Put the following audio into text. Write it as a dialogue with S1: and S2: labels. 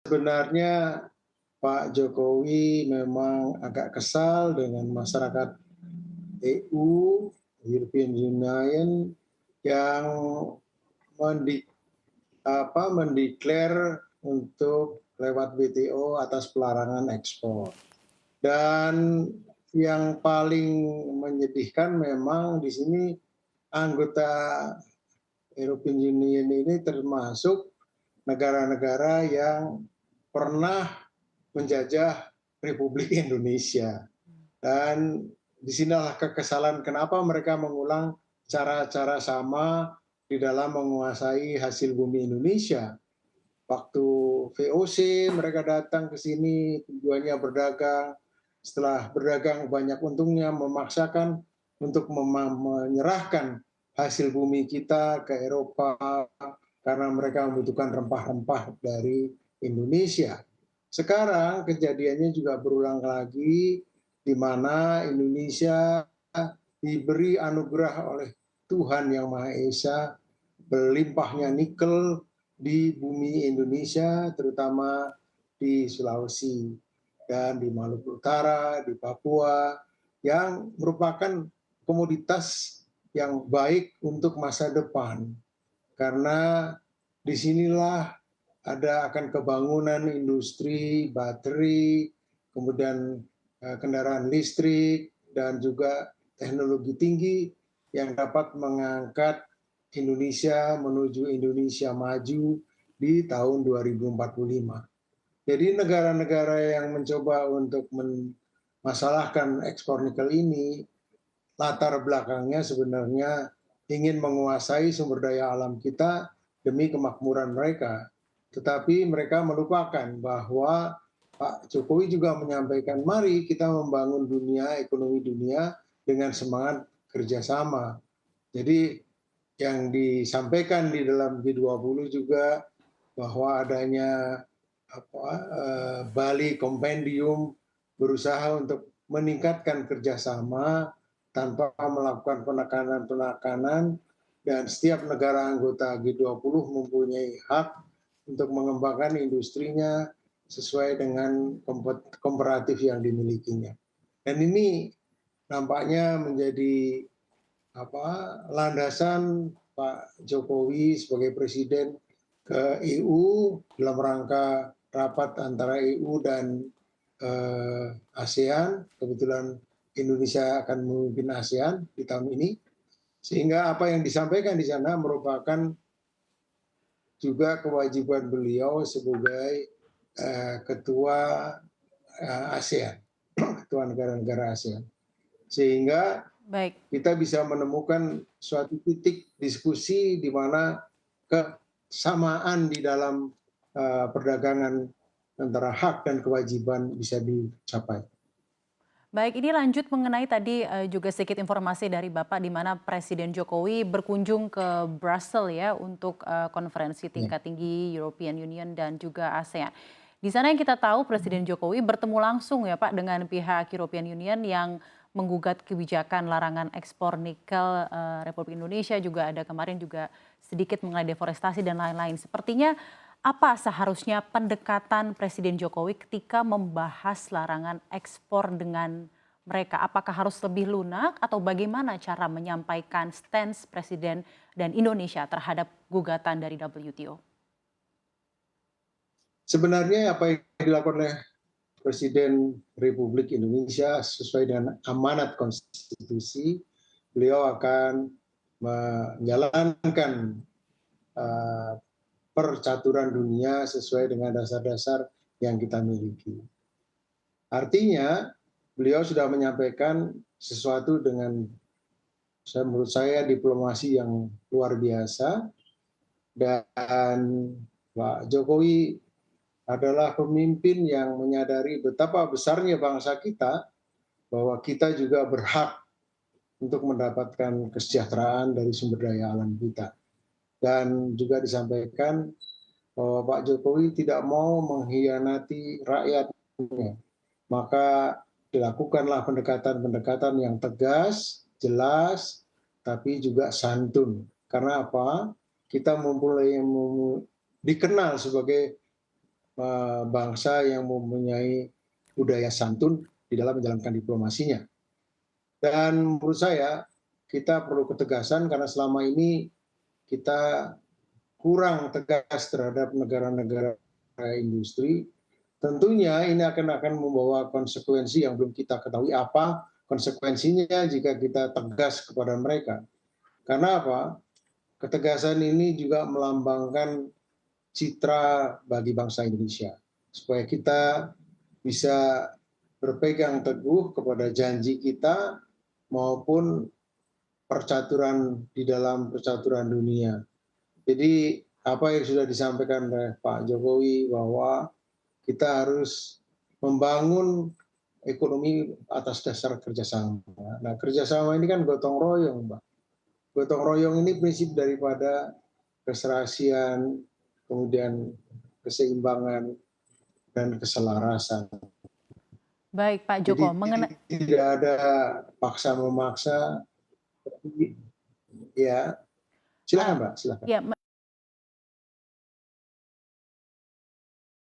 S1: Sebenarnya Pak Jokowi memang agak kesal dengan masyarakat EU, European Union, yang mendi mendeklar untuk lewat WTO atas pelarangan ekspor. Dan yang paling menyedihkan memang di sini anggota European Union ini termasuk negara-negara yang pernah menjajah Republik Indonesia. Dan disinilah kekesalan kenapa mereka mengulang cara-cara sama di dalam menguasai hasil bumi Indonesia. Waktu VOC mereka datang ke sini tujuannya berdagang, setelah berdagang banyak untungnya memaksakan untuk menyerahkan hasil bumi kita ke Eropa karena mereka membutuhkan rempah-rempah dari Indonesia. Sekarang kejadiannya juga berulang lagi di mana Indonesia diberi anugerah oleh Tuhan Yang Maha Esa berlimpahnya nikel di bumi Indonesia, terutama di Sulawesi dan di Maluku Utara, di Papua, yang merupakan komoditas yang baik untuk masa depan. Karena disinilah akan kebangunan industri, baterai, kemudian kendaraan listrik, dan juga teknologi tinggi yang dapat mengangkat Indonesia menuju Indonesia maju di tahun 2045. Jadi negara-negara yang mencoba untuk memasalahkan ekspor nikel ini, latar belakangnya sebenarnya ingin menguasai sumber daya alam kita demi kemakmuran mereka. Tetapi mereka melupakan bahwa Pak Jokowi juga menyampaikan, mari kita membangun dunia, ekonomi dunia dengan semangat kerjasama. Jadi yang disampaikan di dalam G20 juga bahwa adanya Bali Compendium berusaha untuk meningkatkan kerjasama tanpa melakukan penekanan-penekanan, dan setiap negara anggota G20 mempunyai hak untuk mengembangkan industrinya sesuai dengan komparatif yang dimilikinya. Dan ini nampaknya menjadi landasan Pak Jokowi sebagai presiden ke EU dalam rangka rapat antara EU dan ASEAN. Kebetulan Indonesia akan memimpin ASEAN di tahun ini, sehingga apa yang disampaikan di sana merupakan juga kewajiban beliau sebagai ketua ASEAN, ketua negara-negara ASEAN, sehingga
S2: Baik.
S1: kita bisa menemukan suatu titik diskusi di mana kesamaan di dalam perdagangan antara hak dan kewajiban bisa dicapai.
S2: Baik, ini lanjut mengenai tadi juga sedikit informasi dari Bapak di mana Presiden Jokowi berkunjung ke Brussels ya untuk konferensi
S1: Ya.
S2: tingkat tinggi European Union dan juga ASEAN. Di sana yang kita tahu Presiden Jokowi bertemu langsung ya Pak dengan pihak European Union yang menggugat kebijakan larangan ekspor nikel Republik Indonesia, juga ada kemarin juga sedikit mengenai deforestasi dan lain-lain. Sepertinya apa seharusnya pendekatan Presiden Jokowi ketika membahas larangan ekspor dengan mereka? Apakah harus lebih lunak atau bagaimana cara menyampaikan stance Presiden dan Indonesia terhadap gugatan dari WTO?
S1: Sebenarnya apa yang dilakukan oleh Presiden Republik Indonesia sesuai dengan amanat konstitusi, beliau akan menjalankan percaturan dunia sesuai dengan dasar-dasar yang kita miliki. Artinya, beliau sudah menyampaikan sesuatu dengan menurut saya diplomasi yang luar biasa, dan Pak Jokowi adalah pemimpin yang menyadari betapa besarnya bangsa kita, bahwa kita juga berhak untuk mendapatkan kesejahteraan dari sumber daya alam kita. Dan juga disampaikan bahwa Pak Jokowi tidak mau mengkhianati rakyatnya. Maka dilakukanlah pendekatan-pendekatan yang tegas, jelas, tapi juga santun. Karena apa? Kita dikenal sebagai bangsa yang mempunyai budaya santun di dalam menjalankan diplomasinya. Dan menurut saya kita perlu ketegasan karena selama ini kita kurang tegas terhadap negara-negara industri. Tentunya ini akan membawa konsekuensi yang belum kita ketahui apa konsekuensinya jika kita tegas kepada mereka. Karena apa? Ketegasan ini juga melambangkan citra bagi bangsa Indonesia. Supaya kita bisa berpegang teguh kepada janji kita maupun percaturan di dalam percaturan dunia. Jadi apa yang sudah disampaikan oleh Pak Jokowi bahwa kita harus membangun ekonomi atas dasar kerjasama. Nah, kerjasama ini kan gotong royong, Mbak. Gotong royong ini prinsip daripada keserasian, kemudian keseimbangan dan keselarasan.
S2: Baik Pak
S1: Jadi
S2: Joko,
S1: tidak ada paksa memaksa, ya silakan Mbak, silakan.
S2: Ya,